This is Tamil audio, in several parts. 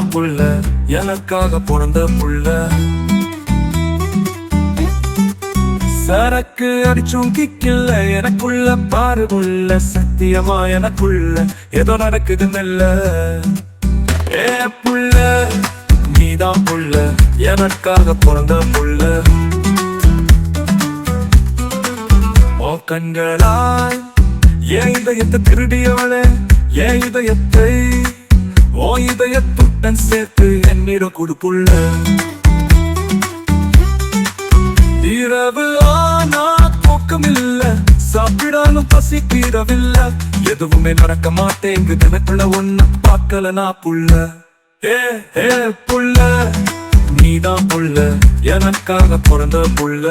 நீதான் புள்ள, எனக்காக பிறந்த புள்ள. சரக்கு அடிச்சும் கிக்கல, எனக்குள்ள பாரு புள்ள. சத்தியமா எனக்குள்ள ஏதோ நடக்குதுன்னு இல்ல. ஏ புள்ள, நீதான் புள்ள, எனக்காக பிறந்த புள்ள. ஓ கண்களாய் என் இதயத்தை திருடியவளே, என் இதயத்தை ஓ இதயத்துடன் சேர்த்து என்னிடம் கொடுப்புள்ள. இரவு ஆனா தூக்கம் இல்ல, சாப்பிடாலும் பசி தீரவில்லை. எதுவுமே நடக்க மாட்டேங்குது எனக்குள்ள, ஒண்ணு பார்க்கல நான் புள்ள. ஏ ஏ புள்ள, நீதான் புள்ள, எனக்காக பிறந்த புள்ள.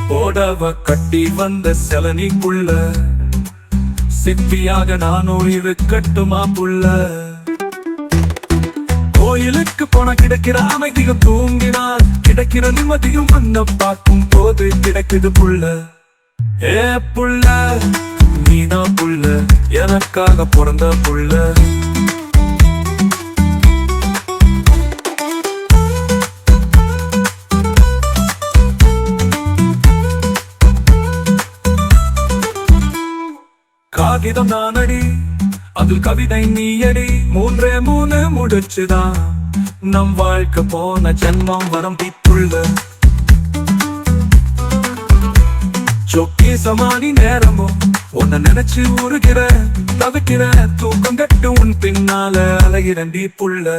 போடவ கட்டி வந்த செலனிக்குள்ள, சிப்பியாக நானும் இருக்கட்டுமா புள்ள. கோயிலுக்கு போன கிடைக்கிற அமைதியும் தூங்கினால் கிடைக்கிற நிம்மதியும் மண்ண பார்க்கும் போது கிடைக்குது புள்ள. ஏ புள்ள, நீதான் புள்ள, எனக்காக பிறந்த புள்ள. காகிதம் நானடி, அதில் கவிதை நீயடி. மூன்றே மூணு முடிச்சுதான் நம் வாழ்க்கை போன ஜென்மம் வரம் தீப்புள்ள. சொக்கி சமானி நேரமும் உன்னை நினைச்சு உருகிற, தவிக்கிற தூக்கம் கட்டு உன் பின்னால அலைகிறண்டி புள்ள.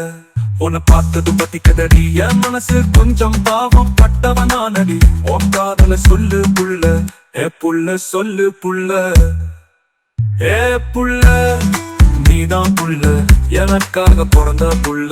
உன்னை பார்த்தது பத்திக்கதடி என் மனசு, கொஞ்சம் பாவம் பட்டவனானடி. உன் காதல சொல்லு புள்ள, ஏ புள்ள சொல்லு புள்ள. ஏ புள்ள, நீதான் புள்ள, எனக்காக பிறந்த புள்ள.